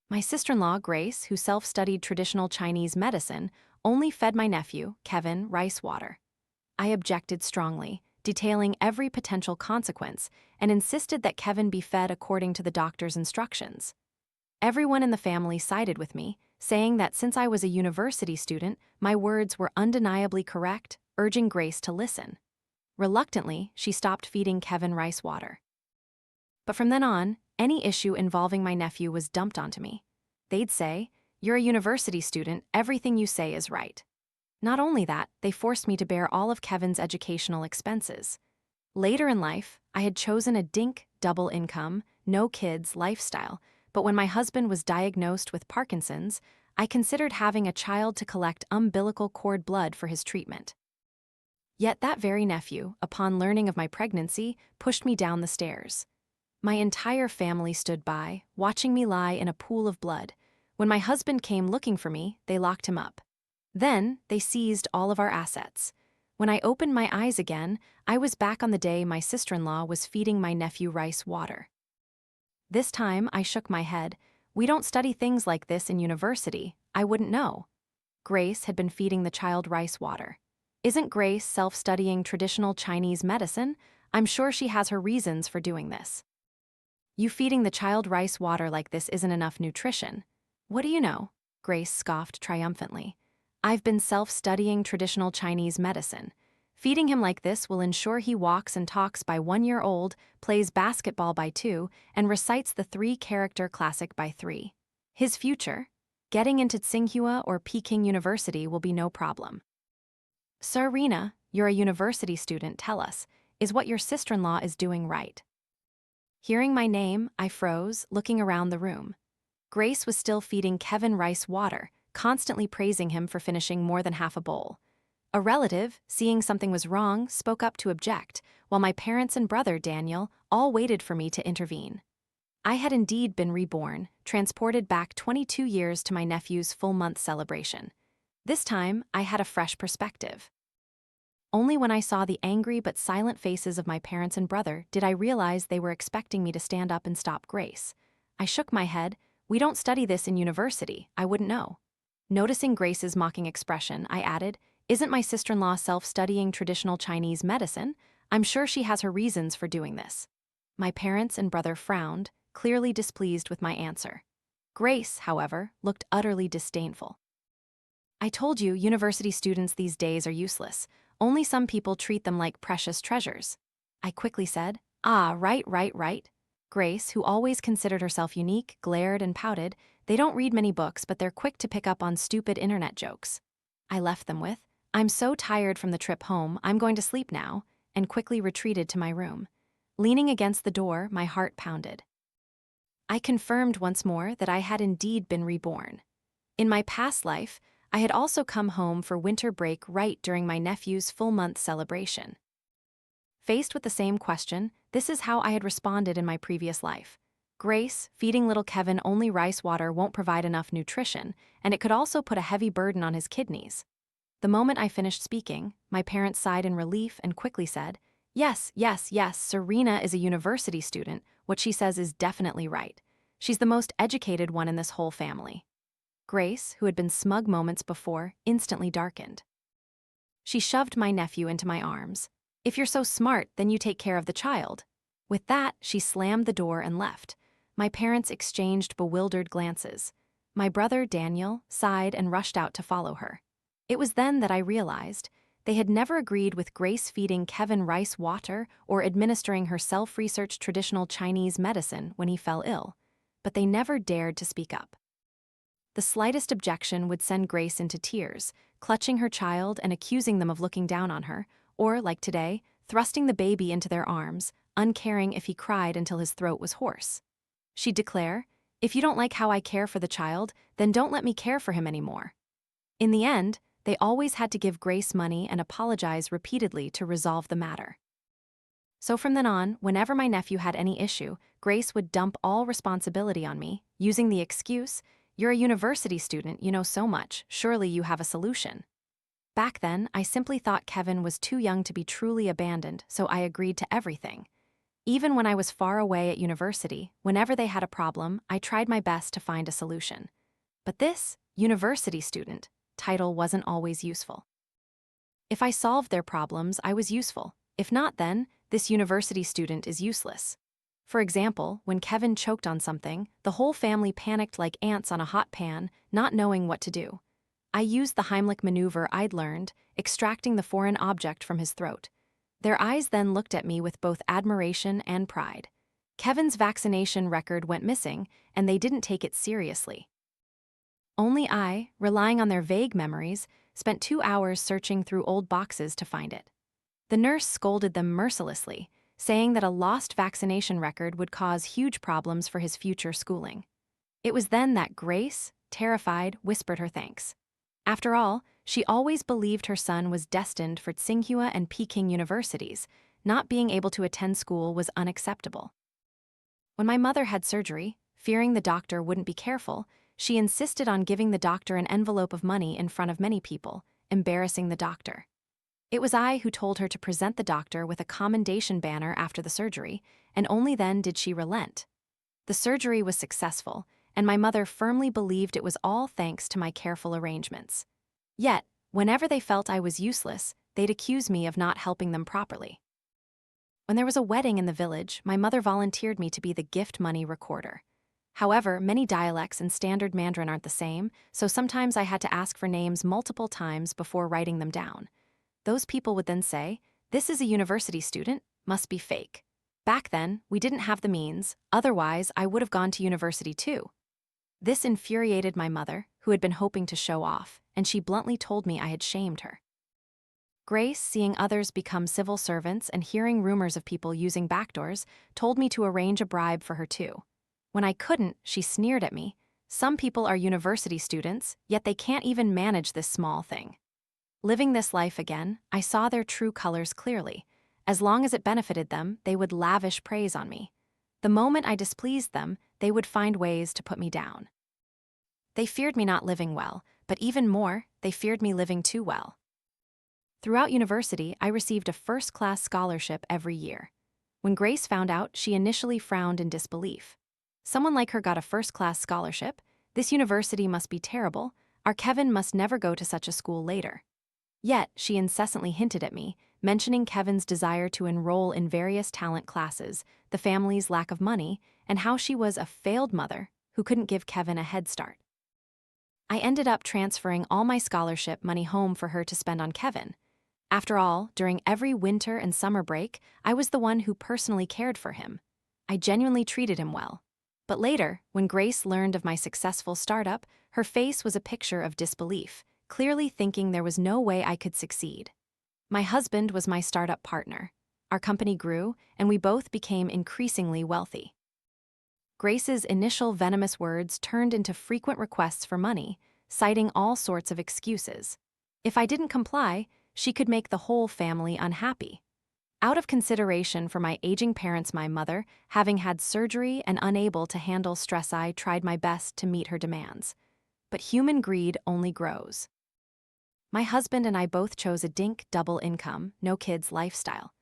My sister-in-law, Grace, who self-studied traditional Chinese medicine, only fed my nephew, Kevin, rice water. I objected strongly, detailing every potential consequence, and insisted that Kevin be fed according to the doctor's instructions. Everyone in the family sided with me, saying that since I was a university student, my words were undeniably correct, urging Grace to listen. Reluctantly, she stopped feeding Kevin rice water. But from then on, any issue involving my nephew was dumped onto me. They'd say, "You're a university student, everything you say is right." Not only that, they forced me to bear all of Kevin's educational expenses. Later in life, I had chosen a double income, no kids lifestyle, but when my husband was diagnosed with Parkinson's, I considered having a child to collect umbilical cord blood for his treatment. Yet that very nephew, upon learning of my pregnancy, pushed me down the stairs. My entire family stood by, watching me lie in a pool of blood. When my husband came looking for me, they locked him up. Then, they seized all of our assets. When I opened my eyes again, I was back on the day my sister-in-law was feeding my nephew rice water. This time, I shook my head. "We don't study things like this in university. I wouldn't know." Grace had been feeding the child rice water. Isn't Grace self-studying traditional Chinese medicine? I'm sure she has her reasons for doing this. You feeding the child rice water like this isn't enough nutrition. What do you know? Grace scoffed triumphantly. I've been self-studying traditional Chinese medicine. Feeding him like this will ensure he walks and talks by 1 year old, plays basketball by 2, and recites the 3-character classic by 3. His future? Getting into Tsinghua or Peking University will be no problem. Serena, you're a university student, tell us, is what your sister-in-law is doing right? Hearing my name, I froze, looking around the room. Grace was still feeding Kevin rice water, constantly praising him for finishing more than half a bowl. A relative, seeing something was wrong, spoke up to object, while my parents and brother, Daniel, all waited for me to intervene. I had indeed been reborn, transported back 22 years to my nephew's full-month celebration. This time, I had a fresh perspective. Only when I saw the angry but silent faces of my parents and brother did I realize they were expecting me to stand up and stop Grace. I shook my head. "We don't study this in university, I wouldn't know." Noticing Grace's mocking expression, I added, "Isn't my sister-in-law self-studying traditional Chinese medicine? I'm sure she has her reasons for doing this." My parents and brother frowned, clearly displeased with my answer. Grace, however, looked utterly disdainful. "I told you university students these days are useless. Only some people treat them like precious treasures." I quickly said, "Ah, right. Grace, who always considered herself unique, glared and pouted. "They don't read many books, but they're quick to pick up on stupid internet jokes." I left them with, "I'm so tired from the trip home, I'm going to sleep now," and quickly retreated to my room. Leaning against the door, my heart pounded. I confirmed once more that I had indeed been reborn. In my past life, I had also come home for winter break right during my nephew's full-month celebration. Faced with the same question, this is how I had responded in my previous life. "Grace, feeding little Kevin only rice water won't provide enough nutrition, and it could also put a heavy burden on his kidneys." The moment I finished speaking, my parents sighed in relief and quickly said, Yes, Serena is a university student. What she says is definitely right. She's the most educated one in this whole family." Grace, who had been smug moments before, instantly darkened. She shoved my nephew into my arms. "If you're so smart, then you take care of the child." With that, she slammed the door and left. My parents exchanged bewildered glances. My brother, Daniel, sighed and rushed out to follow her. It was then that I realized they had never agreed with Grace feeding Kevin rice water or administering her self-researched traditional Chinese medicine when he fell ill, but they never dared to speak up. The slightest objection would send Grace into tears, clutching her child and accusing them of looking down on her, or, like today, thrusting the baby into their arms, uncaring if he cried until his throat was hoarse. She'd declare, "If you don't like how I care for the child, then don't let me care for him anymore." In the end, they always had to give Grace money and apologize repeatedly to resolve the matter. So from then on, whenever my nephew had any issue, Grace would dump all responsibility on me, using the excuse, "You're a university student, you know so much, surely you have a solution." Back then, I simply thought Kevin was too young to be truly abandoned, so I agreed to everything. Even when I was far away at university, whenever they had a problem, I tried my best to find a solution. But this university student title wasn't always useful. If I solved their problems, I was useful. If not, then this university student is useless. For example, when Kevin choked on something, the whole family panicked like ants on a hot pan, not knowing what to do. I used the Heimlich maneuver I'd learned, extracting the foreign object from his throat. Their eyes then looked at me with both admiration and pride. Kevin's vaccination record went missing, and they didn't take it seriously. Only I, relying on their vague memories, spent 2 hours searching through old boxes to find it. The nurse scolded them mercilessly, saying that a lost vaccination record would cause huge problems for his future schooling. It was then that Grace, terrified, whispered her thanks. After all, she always believed her son was destined for Tsinghua and Peking universities. Not being able to attend school was unacceptable. When my mother had surgery, fearing the doctor wouldn't be careful, she insisted on giving the doctor an envelope of money in front of many people, embarrassing the doctor. It was I who told her to present the doctor with a commendation banner after the surgery, and only then did she relent. The surgery was successful, and my mother firmly believed it was all thanks to my careful arrangements. Yet, whenever they felt I was useless, they'd accuse me of not helping them properly. When there was a wedding in the village, my mother volunteered me to be the gift money recorder. However, many dialects and standard Mandarin aren't the same, so sometimes I had to ask for names multiple times before writing them down. Those people would then say, "This is a university student, must be fake." Back then, we didn't have the means, otherwise I would have gone to university too. This infuriated my mother, who had been hoping to show off, and she bluntly told me I had shamed her. Grace, seeing others become civil servants and hearing rumors of people using backdoors, told me to arrange a bribe for her too. When I couldn't, she sneered at me. Some people are university students, yet they can't even manage this small thing. Living this life again, I saw their true colors clearly. As long as it benefited them, they would lavish praise on me. The moment I displeased them, they would find ways to put me down. They feared me not living well, but even more, they feared me living too well. Throughout university, I received a first-class scholarship every year. When Grace found out, she initially frowned in disbelief. Someone like her got a first-class scholarship? This university must be terrible. Our Kevin must never go to such a school later. Yet, she incessantly hinted at me, mentioning Kevin's desire to enroll in various talent classes, the family's lack of money, and how she was a failed mother who couldn't give Kevin a head start. I ended up transferring all my scholarship money home for her to spend on Kevin. After all, during every winter and summer break, I was the one who personally cared for him. I genuinely treated him well. But later, when Grace learned of my successful startup, her face was a picture of disbelief, clearly thinking there was no way I could succeed. My husband was my startup partner. Our company grew, and we both became increasingly wealthy. Grace's initial venomous words turned into frequent requests for money, citing all sorts of excuses. If I didn't comply, she could make the whole family unhappy. Out of consideration for my aging parents, my mother, having had surgery and unable to handle stress, I tried my best to meet her demands. But human greed only grows. My husband and I both chose a double income, no kids lifestyle.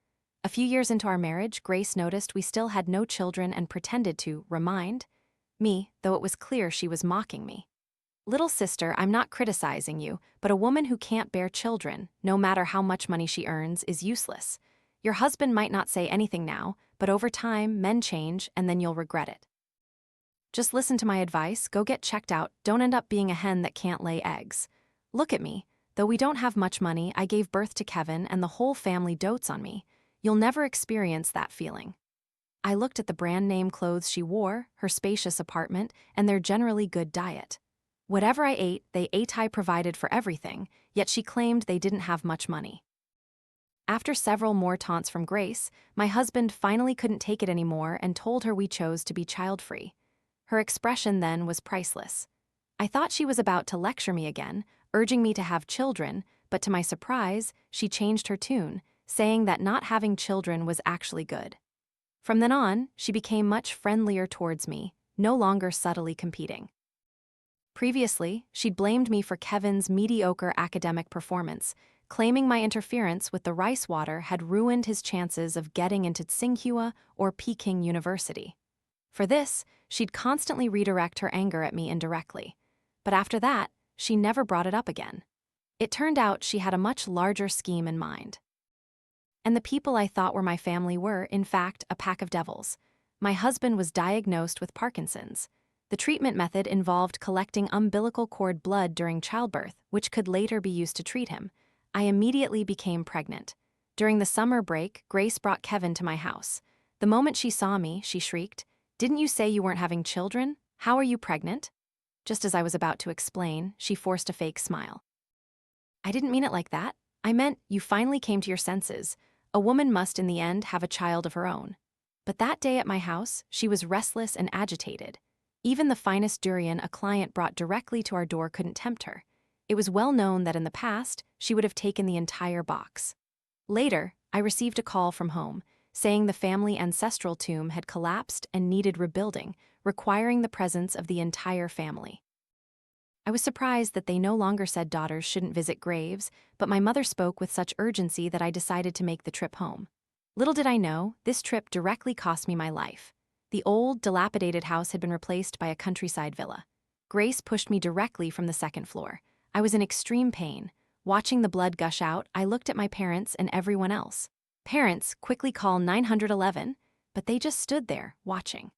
A few years into our marriage, Grace noticed we still had no children and pretended to remind me, though it was clear she was mocking me. "Little sister, I'm not criticizing you, but a woman who can't bear children, no matter how much money she earns, is useless. Your husband might not say anything now, but over time, men change, and then you'll regret it. Just listen to my advice, go get checked out, don't end up being a hen that can't lay eggs. Look at me. Though we don't have much money, I gave birth to Kevin and the whole family dotes on me. You'll never experience that feeling." I looked at the brand name clothes she wore, her spacious apartment, and their generally good diet. Whatever I ate, I provided for everything, yet she claimed they didn't have much money. After several more taunts from Grace, my husband finally couldn't take it anymore and told her we chose to be child-free. Her expression then was priceless. I thought she was about to lecture me again, urging me to have children, but to my surprise, she changed her tune, saying that not having children was actually good. From then on, she became much friendlier towards me, no longer subtly competing. Previously, she'd blamed me for Kevin's mediocre academic performance, claiming my interference with the rice water had ruined his chances of getting into Tsinghua or Peking University. For this, she'd constantly redirect her anger at me indirectly. But after that, she never brought it up again. It turned out she had a much larger scheme in mind. And the people I thought were my family were, in fact, a pack of devils. My husband was diagnosed with Parkinson's. The treatment method involved collecting umbilical cord blood during childbirth, which could later be used to treat him. I immediately became pregnant. During the summer break, Grace brought Kevin to my house. The moment she saw me, she shrieked, "Didn't you say you weren't having children? How are you pregnant?" Just as I was about to explain, she forced a fake smile. "I didn't mean it like that. I meant you finally came to your senses. A woman must, in the end, have a child of her own." But that day at my house, she was restless and agitated. Even the finest durian a client brought directly to our door couldn't tempt her. It was well known that in the past, she would have taken the entire box. Later, I received a call from home, saying the family ancestral tomb had collapsed and needed rebuilding, requiring the presence of the entire family. I was surprised that they no longer said daughters shouldn't visit graves, but my mother spoke with such urgency that I decided to make the trip home. Little did I know, this trip directly cost me my life. The old, dilapidated house had been replaced by a countryside villa. Grace pushed me directly from the second floor. I was in extreme pain. Watching the blood gush out, I looked at my parents and everyone else. Parents, quickly call 911, but they just stood there, watching.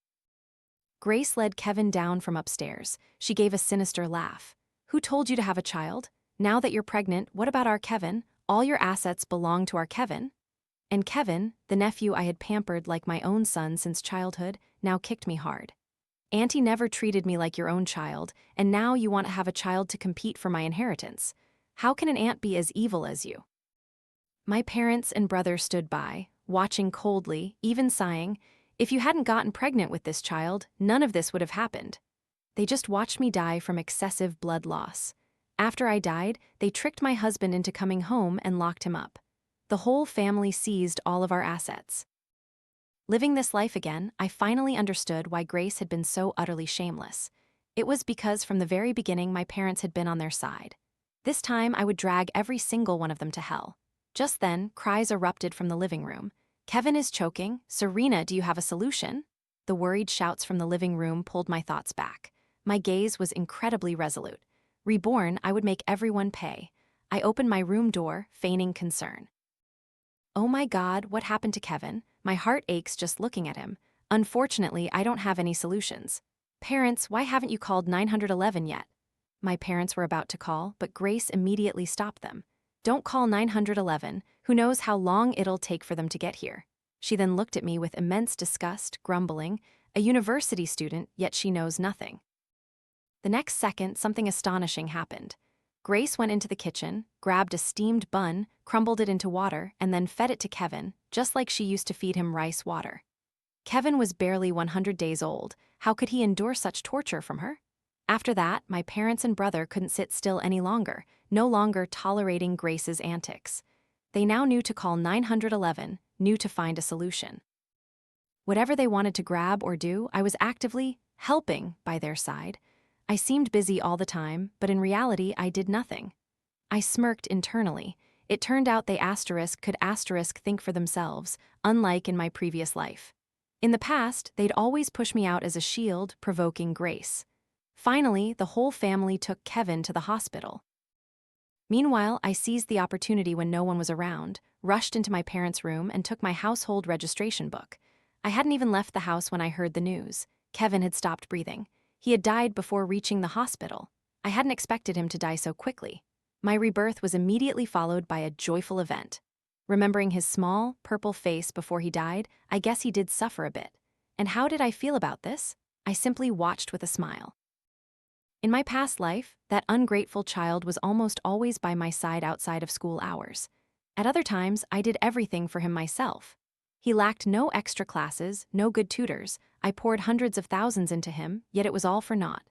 Grace led Kevin down from upstairs. She gave a sinister laugh. "Who told you to have a child? Now that you're pregnant, what about our Kevin? All your assets belong to our Kevin." And Kevin, the nephew I had pampered like my own son since childhood, now kicked me hard. "Auntie never treated me like your own child, and now you want to have a child to compete for my inheritance. How can an aunt be as evil as you?" My parents and brother stood by, watching coldly, even sighing. If you hadn't gotten pregnant with this child, none of this would have happened. They just watched me die from excessive blood loss. After I died, they tricked my husband into coming home and locked him up. The whole family seized all of our assets. Living this life again, I finally understood why Grace had been so utterly shameless. It was because from the very beginning my parents had been on their side. This time I would drag every single one of them to hell. Just then, cries erupted from the living room. "Kevin is choking. Serena, do you have a solution?" The worried shouts from the living room pulled my thoughts back. My gaze was incredibly resolute. Reborn, I would make everyone pay. I opened my room door, feigning concern. "Oh my God, what happened to Kevin? My heart aches just looking at him. Unfortunately, I don't have any solutions." "Parents, why haven't you called 911 yet?" My parents were about to call, but Grace immediately stopped them. "Don't call 911, who knows how long it'll take for them to get here." She then looked at me with immense disgust, grumbling, "A university student, yet she knows nothing." The next second, something astonishing happened. Grace went into the kitchen, grabbed a steamed bun, crumbled it into water, and then fed it to Kevin, just like she used to feed him rice water. Kevin was barely 100 days old. How could he endure such torture from her? After that, my parents and brother couldn't sit still any longer, no longer tolerating Grace's antics. They now knew to call 911, knew to find a solution. Whatever they wanted to grab or do, I was actively helping by their side. I seemed busy all the time, but in reality, I did nothing. I smirked internally. It turned out they could think for themselves, unlike in my previous life. In the past, they'd always push me out as a shield, provoking Grace. Finally, the whole family took Kevin to the hospital. Meanwhile, I seized the opportunity when no one was around, rushed into my parents' room, and took my household registration book. I hadn't even left the house when I heard the news. Kevin had stopped breathing. He had died before reaching the hospital. I hadn't expected him to die so quickly. My rebirth was immediately followed by a joyful event. Remembering his small, purple face before he died, I guess he did suffer a bit. And how did I feel about this? I simply watched with a smile. In my past life, that ungrateful child was almost always by my side outside of school hours. At other times, I did everything for him myself. He lacked no extra classes, no good tutors. I poured hundreds of thousands into him, yet it was all for naught.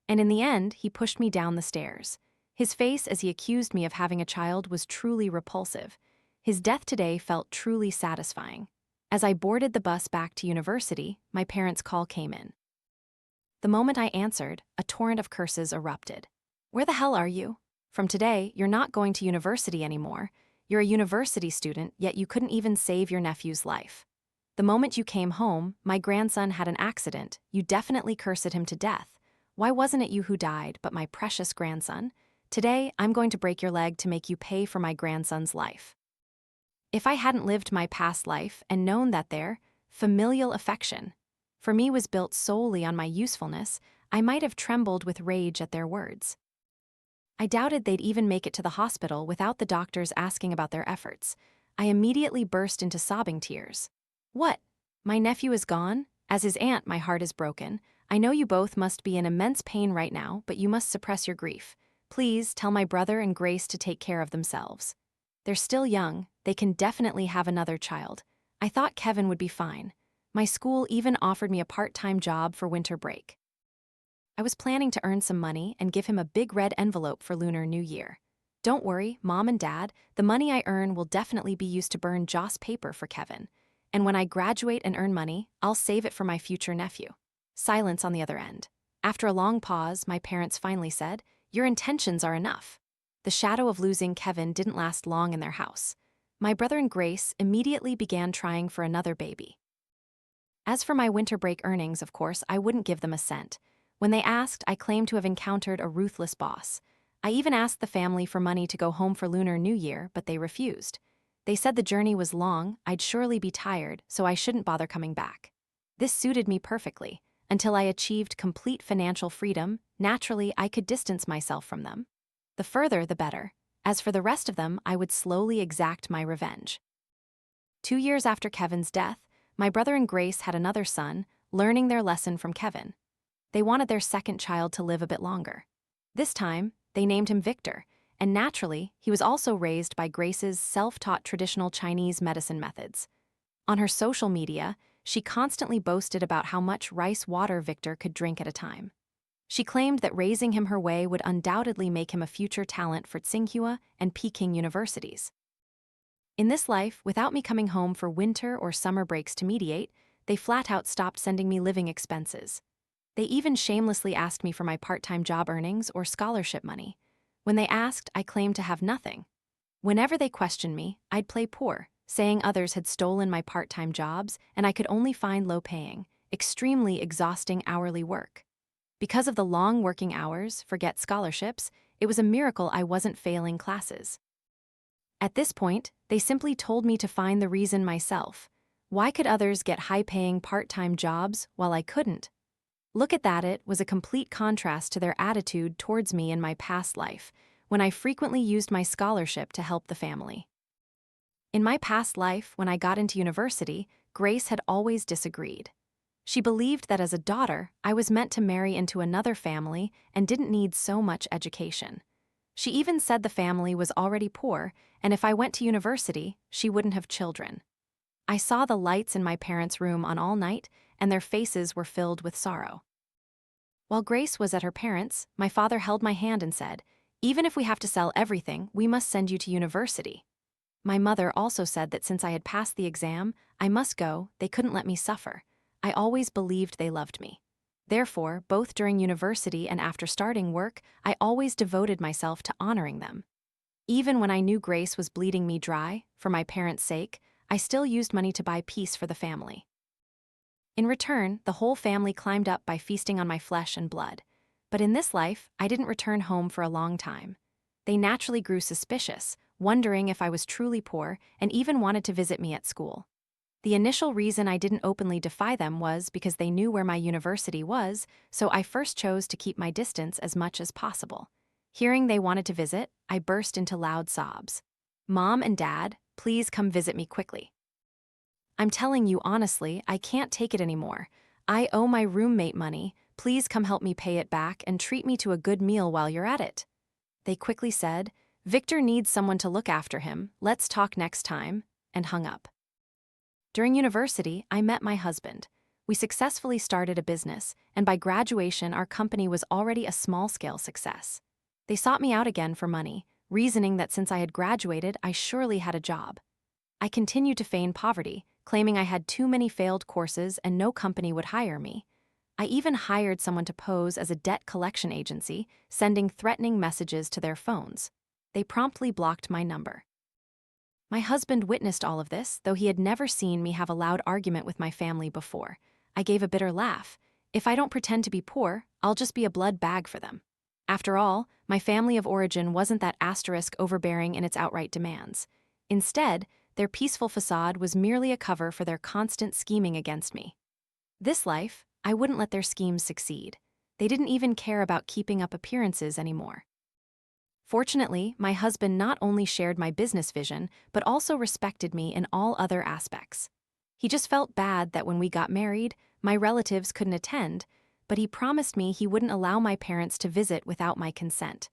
And in the end, he pushed me down the stairs. His face as he accused me of having a child was truly repulsive. His death today felt truly satisfying. As I boarded the bus back to university, my parents' call came in. The moment I answered, a torrent of curses erupted. "Where the hell are you?" From today, you're not going to university anymore. You're a university student, yet you couldn't even save your nephew's life. The moment you came home, my grandson had an accident. You definitely cursed him to death. Why wasn't it you who died, but my precious grandson? Today, I'm going to break your leg to make you pay for my grandson's life. If I hadn't lived my past life and known that their familial affection for me was built solely on my usefulness, I might have trembled with rage at their words. I doubted they'd even make it to the hospital without the doctors asking about their efforts. I immediately burst into sobbing tears. What? My nephew is gone? As his aunt, my heart is broken. I know you both must be in immense pain right now, but you must suppress your grief. Please tell my brother and Grace to take care of themselves. They're still young, they can definitely have another child. I thought Kevin would be fine. My school even offered me a part-time job for winter break. I was planning to earn some money and give him a big red envelope for Lunar New Year. Don't worry, Mom and Dad, the money I earn will definitely be used to burn Joss paper for Kevin. And when I graduate and earn money, I'll save it for my future nephew. Silence on the other end. After a long pause, my parents finally said, "Your intentions are enough." The shadow of losing Kevin didn't last long in their house. My brother and Grace immediately began trying for another baby. As for my winter break earnings, of course, I wouldn't give them a cent. When they asked, I claimed to have encountered a ruthless boss. I even asked the family for money to go home for Lunar New Year, but they refused. They said the journey was long, I'd surely be tired, so I shouldn't bother coming back. This suited me perfectly. Until I achieved complete financial freedom, naturally I could distance myself from them. The further, the better. As for the rest of them, I would slowly exact my revenge. 2 years after Kevin's death, my brother and Grace had another son, learning their lesson from Kevin. They wanted their second child to live a bit longer. This time, they named him Victor, and naturally, he was also raised by Grace's self-taught traditional Chinese medicine methods. On her social media, she constantly boasted about how much rice water Victor could drink at a time. She claimed that raising him her way would undoubtedly make him a future talent for Tsinghua and Peking universities. In this life, without me coming home for winter or summer breaks to mediate, they flat out stopped sending me living expenses. They even shamelessly asked me for my part-time job earnings or scholarship money. When they asked, I claimed to have nothing. Whenever they questioned me, I'd play poor, saying others had stolen my part-time jobs and I could only find low-paying, extremely exhausting hourly work. Because of the long working hours, forget scholarships, it was a miracle I wasn't failing classes. At this point, they simply told me to find the reason myself. Why could others get high-paying part-time jobs while I couldn't? Look at that, it was a complete contrast to their attitude towards me in my past life, when I frequently used my scholarship to help the family. In my past life, when I got into university, Grace had always disagreed. She believed that as a daughter, I was meant to marry into another family and didn't need so much education. She even said the family was already poor, and if I went to university, she wouldn't have children. I saw the lights in my parents' room on all night, and their faces were filled with sorrow. While Grace was at her parents', my father held my hand and said, "Even if we have to sell everything, we must send you to university." My mother also said that since I had passed the exam, I must go, they couldn't let me suffer. I always believed they loved me. Therefore, both during university and after starting work, I always devoted myself to honoring them. Even when I knew Grace was bleeding me dry, for my parents' sake, I still used money to buy peace for the family. In return, the whole family climbed up by feasting on my flesh and blood. But in this life, I didn't return home for a long time. They naturally grew suspicious, wondering if I was truly poor, and even wanted to visit me at school. The initial reason I didn't openly defy them was because they knew where my university was, so I first chose to keep my distance as much as possible. Hearing they wanted to visit, I burst into loud sobs. "Mom and Dad, please come visit me quickly. I'm telling you honestly, I can't take it anymore. I owe my roommate money, please come help me pay it back and treat me to a good meal while you're at it." They quickly said, "Victor needs someone to look after him, let's talk next time," and hung up. During university, I met my husband. We successfully started a business, and by graduation our company was already a small-scale success. They sought me out again for money, reasoning that since I had graduated, I surely had a job. I continued to feign poverty, claiming I had too many failed courses and no company would hire me. I even hired someone to pose as a debt collection agency, sending threatening messages to their phones. They promptly blocked my number. My husband witnessed all of this, though he had never seen me have a loud argument with my family before. I gave a bitter laugh. If I don't pretend to be poor, I'll just be a blood bag for them. After all, my family of origin wasn't that asterisk overbearing in its outright demands. Instead, their peaceful facade was merely a cover for their constant scheming against me. This life, I wouldn't let their schemes succeed. They didn't even care about keeping up appearances anymore. Fortunately, my husband not only shared my business vision, but also respected me in all other aspects. He just felt bad that when we got married, my relatives couldn't attend, but he promised me he wouldn't allow my parents to visit without my consent.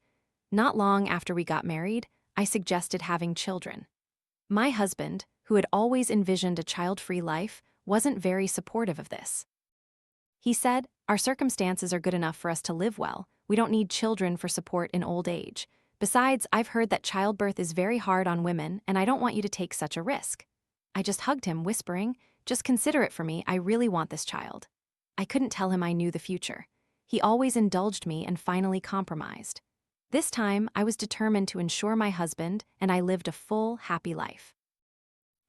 Not long after we got married, I suggested having children. My husband, who had always envisioned a child-free life, wasn't very supportive of this. He said, "Our circumstances are good enough for us to live well. We don't need children for support in old age. Besides, I've heard that childbirth is very hard on women, and I don't want you to take such a risk." I just hugged him, whispering, "Just consider it for me, I really want this child." I couldn't tell him I knew the future. He always indulged me and finally compromised. This time, I was determined to ensure my husband and I lived a full, happy life.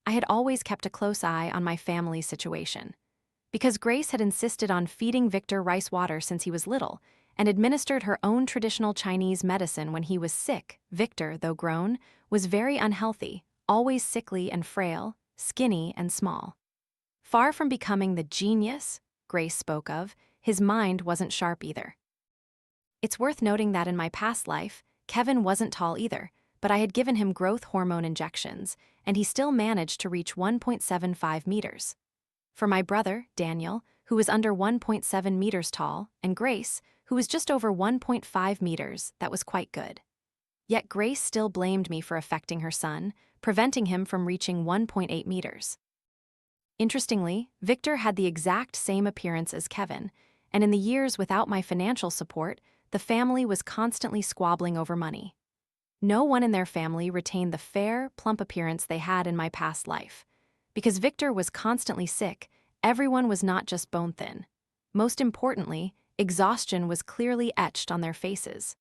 I had always kept a close eye on my family's situation. Because Grace had insisted on feeding Victor rice water since he was little, and administered her own traditional Chinese medicine when he was sick, Victor, though grown, was very unhealthy, always sickly and frail, skinny and small. Far from becoming the genius Grace spoke of, his mind wasn't sharp either. It's worth noting that in my past life, Kevin wasn't tall either, but I had given him growth hormone injections, and he still managed to reach 1.75 meters. For my brother, Daniel, who was under 1.7 meters tall, and Grace, who was just over 1.5 meters, that was quite good. Yet Grace still blamed me for affecting her son, preventing him from reaching 1.8 meters. Interestingly, Victor had the exact same appearance as Kevin, and in the years without my financial support, the family was constantly squabbling over money. No one in their family retained the fair, plump appearance they had in my past life. Because Victor was constantly sick, everyone was not just bone thin. Most importantly, exhaustion was clearly etched on their faces.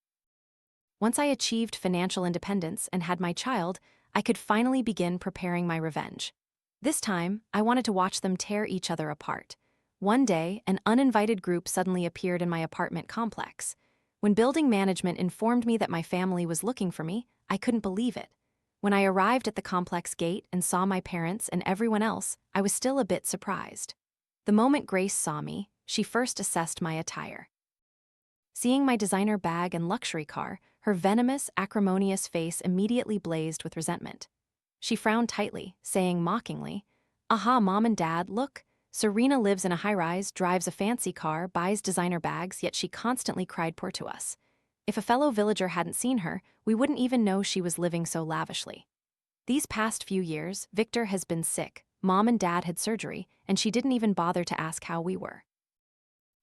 Once I achieved financial independence and had my child, I could finally begin preparing my revenge. This time, I wanted to watch them tear each other apart. One day, an uninvited group suddenly appeared in my apartment complex. When building management informed me that my family was looking for me, I couldn't believe it. When I arrived at the complex gate and saw my parents and everyone else, I was still a bit surprised. The moment Grace saw me, she first assessed my attire. Seeing my designer bag and luxury car, her venomous, acrimonious face immediately blazed with resentment. She frowned tightly, saying mockingly, "Aha, Mom and Dad, look. Serena lives in a high-rise, drives a fancy car, buys designer bags, yet she constantly cried poor to us. If a fellow villager hadn't seen her, we wouldn't even know she was living so lavishly." These past few years, Victor has been sick, Mom and Dad had surgery, and she didn't even bother to ask how we were.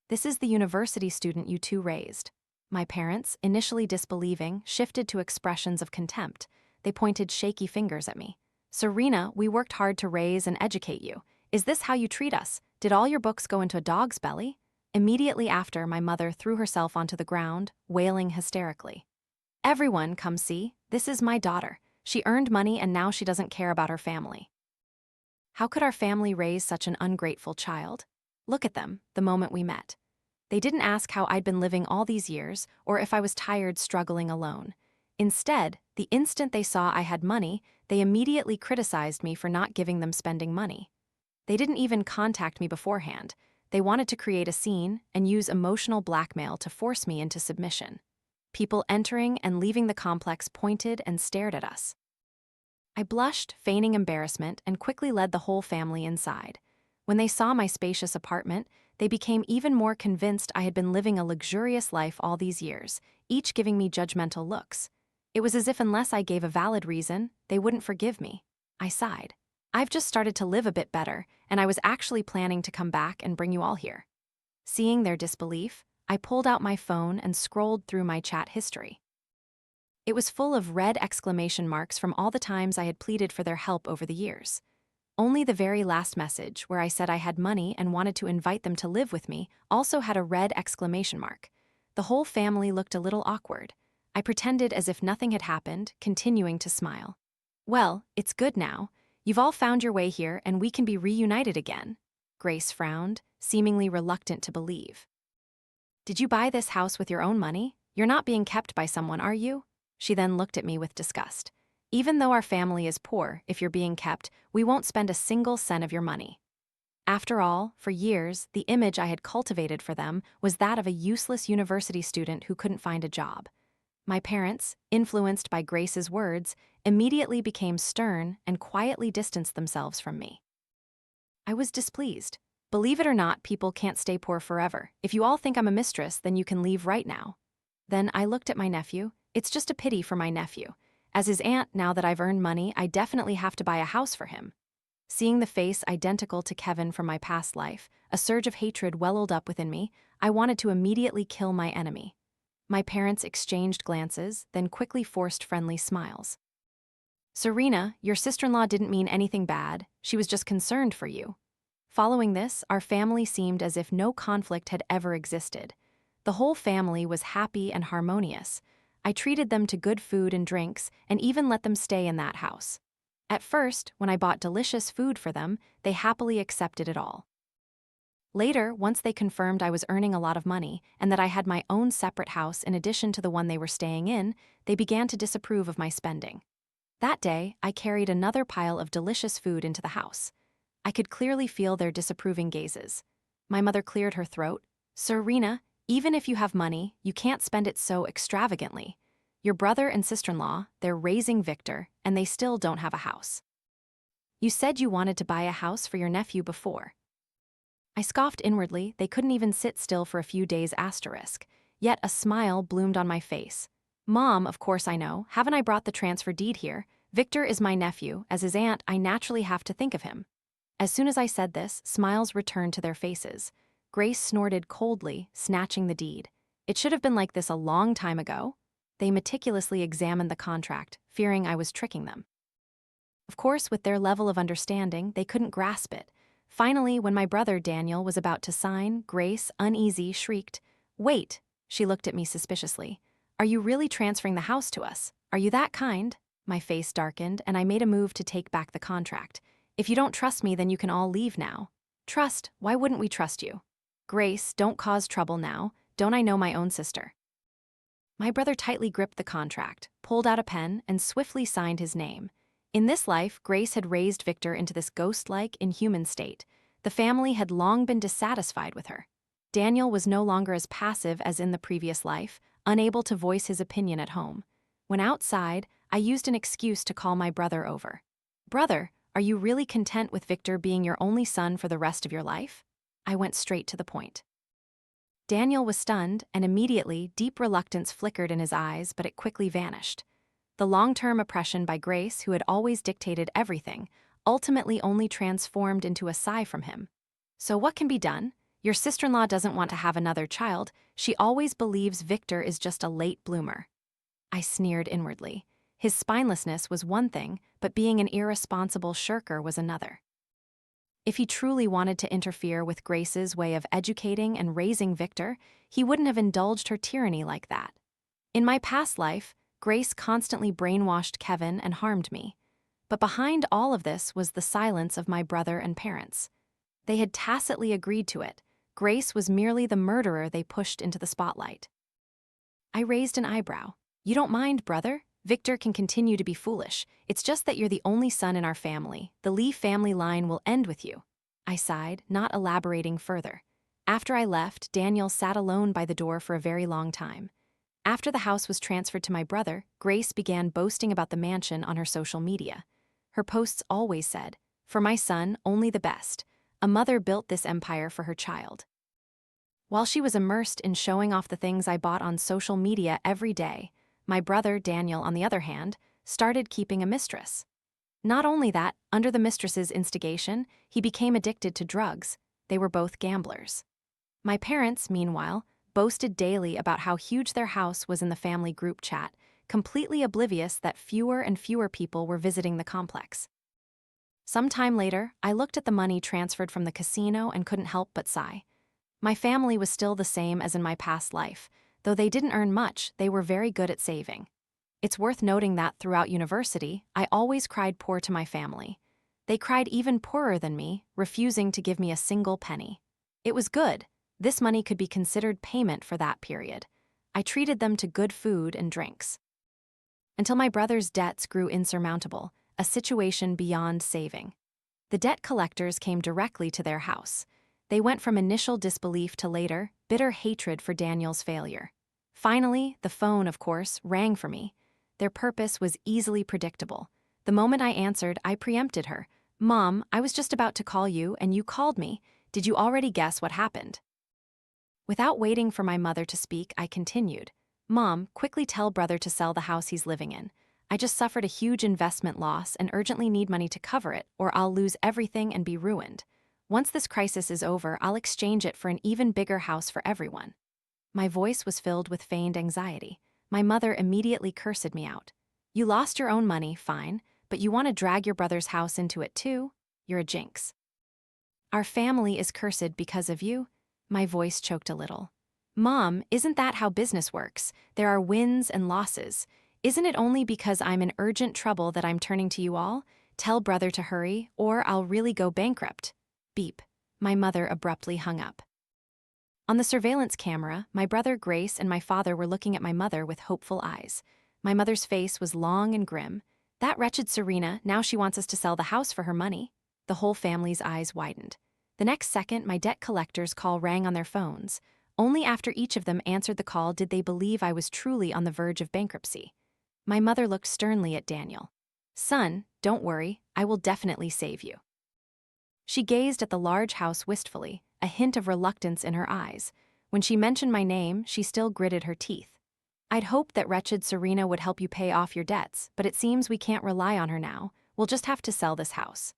"This is the university student you two raised." My parents, initially disbelieving, shifted to expressions of contempt. They pointed shaky fingers at me. "Serena, we worked hard to raise and educate you. Is this how you treat us? Did all your books go into a dog's belly?" Immediately after, my mother threw herself onto the ground, wailing hysterically. "Everyone, come see. This is my daughter. She earned money and now she doesn't care about her family." How could our family raise such an ungrateful child? Look at them, the moment we met. They didn't ask how I'd been living all these years or if I was tired struggling alone. Instead, the instant they saw I had money, they immediately criticized me for not giving them spending money. They didn't even contact me beforehand. They wanted to create a scene and use emotional blackmail to force me into submission. People entering and leaving the complex pointed and stared at us. I blushed, feigning embarrassment, and quickly led the whole family inside. When they saw my spacious apartment, they became even more convinced I had been living a luxurious life all these years, each giving me judgmental looks. It was as if unless I gave a valid reason, they wouldn't forgive me. I sighed. "I've just started to live a bit better, and I was actually planning to come back and bring you all here." Seeing their disbelief, I pulled out my phone and scrolled through my chat history. It was full of red exclamation marks from all the times I had pleaded for their help over the years. Only the very last message, where I said I had money and wanted to invite them to live with me, also had a red exclamation mark. The whole family looked a little awkward. I pretended as if nothing had happened, continuing to smile. Well, it's good now. You've all found your way here and we can be reunited again. Grace frowned, seemingly reluctant to believe. Did you buy this house with your own money? You're not being kept by someone, are you? She then looked at me with disgust. Even though our family is poor, if you're being kept, we won't spend a single cent of your money. After all, for years, the image I had cultivated for them was that of a useless university student who couldn't find a job. My parents, influenced by Grace's words, immediately became stern and quietly distanced themselves from me. I was displeased. Believe it or not, people can't stay poor forever. If you all think I'm a mistress, then you can leave right now. Then I looked at my nephew. It's just a pity for my nephew. As his aunt, now that I've earned money, I definitely have to buy a house for him. Seeing the face identical to Kevin from my past life, a surge of hatred welled up within me. I wanted to immediately kill my enemy. My parents exchanged glances, then quickly forced friendly smiles. Serena, your sister-in-law didn't mean anything bad. She was just concerned for you. Following this, our family seemed as if no conflict had ever existed. The whole family was happy and harmonious. I treated them to good food and drinks, and even let them stay in that house. At first, when I bought delicious food for them, they happily accepted it all. Later, once they confirmed I was earning a lot of money and that I had my own separate house in addition to the one they were staying in, they began to disapprove of my spending. That day, I carried another pile of delicious food into the house. I could clearly feel their disapproving gazes. My mother cleared her throat. Serena, even if you have money, you can't spend it so extravagantly. Your brother and sister-in-law, they're raising Victor, and they still don't have a house. You said you wanted to buy a house for your nephew before. I scoffed inwardly. They couldn't even sit still for a few days asterisk. Yet a smile bloomed on my face. Mom, of course I know. Haven't I brought the transfer deed here? Victor is my nephew. As his aunt, I naturally have to think of him. As soon as I said this, smiles returned to their faces. Grace snorted coldly, snatching the deed. It should have been like this a long time ago. They meticulously examined the contract, fearing I was tricking them. Of course, with their level of understanding, they couldn't grasp it. Finally, when my brother Daniel was about to sign, Grace, uneasy, shrieked, "Wait!" She looked at me suspiciously. "Are you really transferring the house to us? Are you that kind?" My face darkened, and I made a move to take back the contract. "If you don't trust me, then you can all leave now." "Trust? Why wouldn't we trust you?" "Grace, don't cause trouble now. Don't I know my own sister?" My brother tightly gripped the contract, pulled out a pen, and swiftly signed his name. In this life, Grace had raised Victor into this ghost-like, inhuman state. The family had long been dissatisfied with her. Daniel was no longer as passive as in the previous life, unable to voice his opinion at home. When outside, I used an excuse to call my brother over. "Brother, are you really content with Victor being your only son for the rest of your life?" I went straight to the point. Daniel was stunned, and immediately deep reluctance flickered in his eyes, but it quickly vanished. The long-term oppression by Grace, who had always dictated everything, ultimately only transformed into a sigh from him. "So what can be done? Your sister-in-law doesn't want to have another child. She always believes Victor is just a late bloomer." I sneered inwardly. His spinelessness was one thing, but being an irresponsible shirker was another. If he truly wanted to interfere with Grace's way of educating and raising Victor, he wouldn't have indulged her tyranny like that. In my past life, Grace constantly brainwashed Kevin and harmed me. But behind all of this was the silence of my brother and parents. They had tacitly agreed to it. Grace was merely the murderer they pushed into the spotlight. I raised an eyebrow. "You don't mind, brother? Victor can continue to be foolish. It's just that you're the only son in our family. The Lee family line will end with you." I sighed, not elaborating further. After I left, Daniel sat alone by the door for a very long time. After the house was transferred to my brother, Grace began boasting about the mansion on her social media. Her posts always said, "For my son, only the best. A mother built this empire for her child." While she was immersed in showing off the things I bought on social media every day, my brother, Daniel, on the other hand, started keeping a mistress. Not only that, under the mistress's instigation, he became addicted to drugs. They were both gamblers. My parents, meanwhile, boasted daily about how huge their house was in the family group chat, completely oblivious that fewer and fewer people were visiting the complex. Some time later, I looked at the money transferred from the casino and couldn't help but sigh. My family was still the same as in my past life. Though they didn't earn much, they were very good at saving. It's worth noting that throughout university, I always cried poor to my family. They cried even poorer than me, refusing to give me a single penny. It was good. This money could be considered payment for that period. I treated them to good food and drinks. Until my brother's debts grew insurmountable, a situation beyond saving. The debt collectors came directly to their house. They went from initial disbelief to later, bitter hatred for Daniel's failure. Finally, the phone, of course, rang for me. Their purpose was easily predictable. The moment I answered, I preempted her. "Mom, I was just about to call you, and you called me. Did you already guess what happened?" Without waiting for my mother to speak, I continued. "Mom, quickly tell brother to sell the house he's living in. I just suffered a huge investment loss and urgently need money to cover it, or I'll lose everything and be ruined. Once this crisis is over, I'll exchange it for an even bigger house for everyone." My voice was filled with feigned anxiety. My mother immediately cursed me out. "You lost your own money, fine, but you want to drag your brother's house into it too? You're a jinx. Our family is cursed because of you." My voice choked a little. "Mom, isn't that how business works? There are wins and losses. Isn't it only because I'm in urgent trouble that I'm turning to you all? Tell brother to hurry, or I'll really go bankrupt." Beep. My mother abruptly hung up. On the surveillance camera, my brother Grace and my father were looking at my mother with hopeful eyes. My mother's face was long and grim. "That wretched Serena, now she wants us to sell the house for her money." The whole family's eyes widened. The next second, my debt collector's call rang on their phones. Only after each of them answered the call did they believe I was truly on the verge of bankruptcy. My mother looked sternly at Daniel. "Son, don't worry, I will definitely save you." She gazed at the large house wistfully, a hint of reluctance in her eyes. When she mentioned my name, she still gritted her teeth. "I'd hoped that wretched Serena would help you pay off your debts, but it seems we can't rely on her now. We'll just have to sell this house."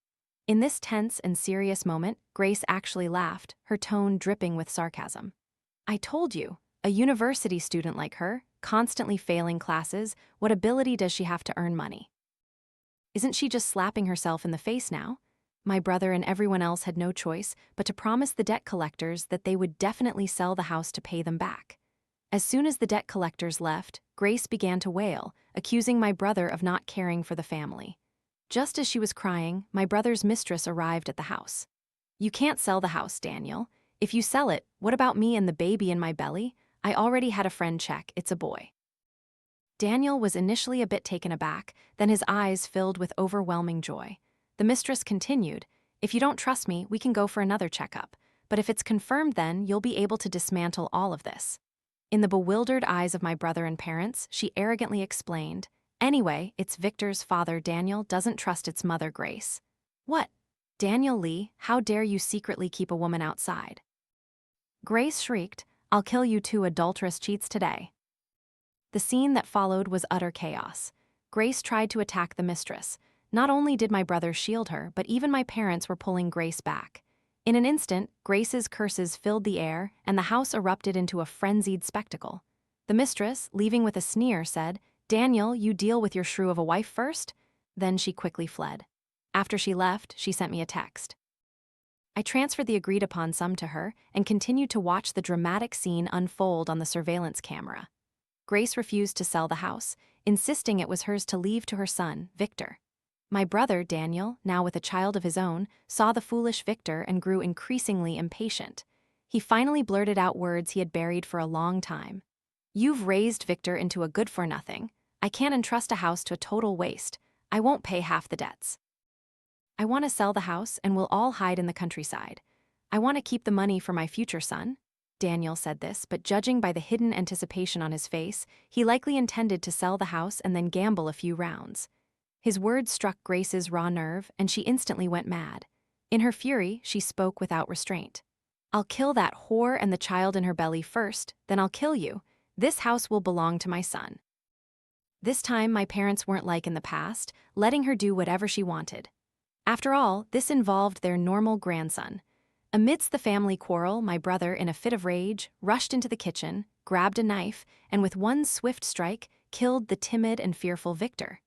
In this tense and serious moment, Grace actually laughed, her tone dripping with sarcasm. "I told you, a university student like her, constantly failing classes, what ability does she have to earn money? Isn't she just slapping herself in the face now?" My brother and everyone else had no choice but to promise the debt collectors that they would definitely sell the house to pay them back. As soon as the debt collectors left, Grace began to wail, accusing my brother of not caring for the family. Just as she was crying, my brother's mistress arrived at the house. "You can't sell the house, Daniel. If you sell it, what about me and the baby in my belly? I already had a friend check, it's a boy." Daniel was initially a bit taken aback, then his eyes filled with overwhelming joy. The mistress continued, "If you don't trust me, we can go for another checkup. But if it's confirmed, then you'll be able to dismantle all of this." In the bewildered eyes of my brother and parents, she arrogantly explained, "Anyway, it's Victor's father, Daniel, doesn't trust its mother, Grace." "What? Daniel Lee, how dare you secretly keep a woman outside?" Grace shrieked, "I'll kill you two adulterous cheats today." The scene that followed was utter chaos. Grace tried to attack the mistress. Not only did my brother shield her, but even my parents were pulling Grace back. In an instant, Grace's curses filled the air, and the house erupted into a frenzied spectacle. The mistress, leaving with a sneer, said, "Daniel, you deal with your shrew of a wife first?" Then she quickly fled. After she left, she sent me a text. I transferred the agreed-upon sum to her and continued to watch the dramatic scene unfold on the surveillance camera. Grace refused to sell the house, insisting it was hers to leave to her son, Victor. My brother, Daniel, now with a child of his own, saw the foolish Victor and grew increasingly impatient. He finally blurted out words he had buried for a long time. "You've raised Victor into a good-for-nothing. I can't entrust a house to a total waste. I won't pay half the debts. I want to sell the house and we'll all hide in the countryside. I want to keep the money for my future son." Daniel said this, but judging by the hidden anticipation on his face, he likely intended to sell the house and then gamble a few rounds. His words struck Grace's raw nerve, and she instantly went mad. In her fury, she spoke without restraint. "I'll kill that whore and the child in her belly first, then I'll kill you. This house will belong to my son." This time, my parents weren't like in the past, letting her do whatever she wanted. After all, this involved their normal grandson. Amidst the family quarrel, my brother, in a fit of rage, rushed into the kitchen, grabbed a knife, and with one swift strike, killed the timid and fearful Victor.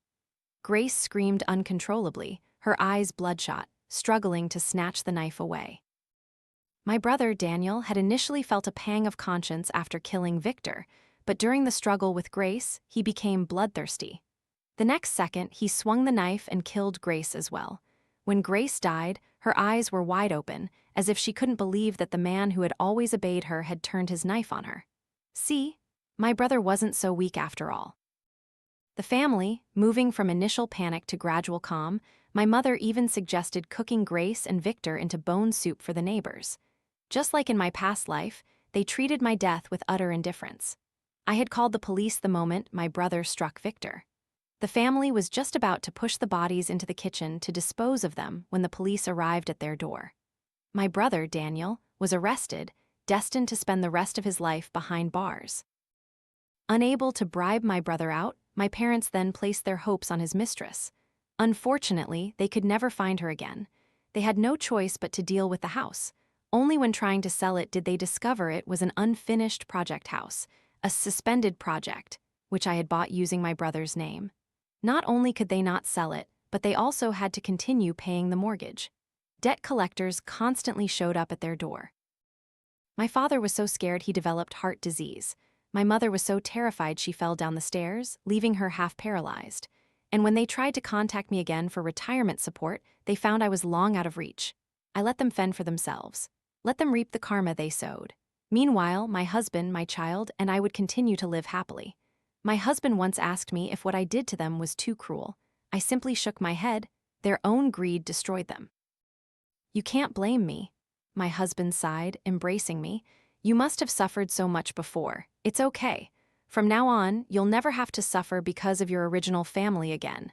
Grace screamed uncontrollably, her eyes bloodshot, struggling to snatch the knife away. My brother, Daniel, had initially felt a pang of conscience after killing Victor, but during the struggle with Grace, he became bloodthirsty. The next second, he swung the knife and killed Grace as well. When Grace died, her eyes were wide open, as if she couldn't believe that the man who had always obeyed her had turned his knife on her. See, my brother wasn't so weak after all. The family, moving from initial panic to gradual calm, my mother even suggested cooking Grace and Victor into bone soup for the neighbors. Just like in my past life, they treated my death with utter indifference. I had called the police the moment my brother struck Victor. The family was just about to push the bodies into the kitchen to dispose of them when the police arrived at their door. My brother, Daniel, was arrested, destined to spend the rest of his life behind bars. Unable to bribe my brother out, my parents then placed their hopes on his mistress. Unfortunately, they could never find her again. They had no choice but to deal with the house. Only when trying to sell it did they discover it was an unfinished project house, a suspended project, which I had bought using my brother's name. Not only could they not sell it, but they also had to continue paying the mortgage. Debt collectors constantly showed up at their door. My father was so scared he developed heart disease. My mother was so terrified she fell down the stairs, leaving her half paralyzed. And when they tried to contact me again for retirement support, they found I was long out of reach. I let them fend for themselves. Let them reap the karma they sowed. Meanwhile, my husband, my child, and I would continue to live happily. My husband once asked me if what I did to them was too cruel. I simply shook my head. Their own greed destroyed them. You can't blame me, my husband sighed, embracing me. You must have suffered so much before. It's okay. From now on, you'll never have to suffer because of your original family again.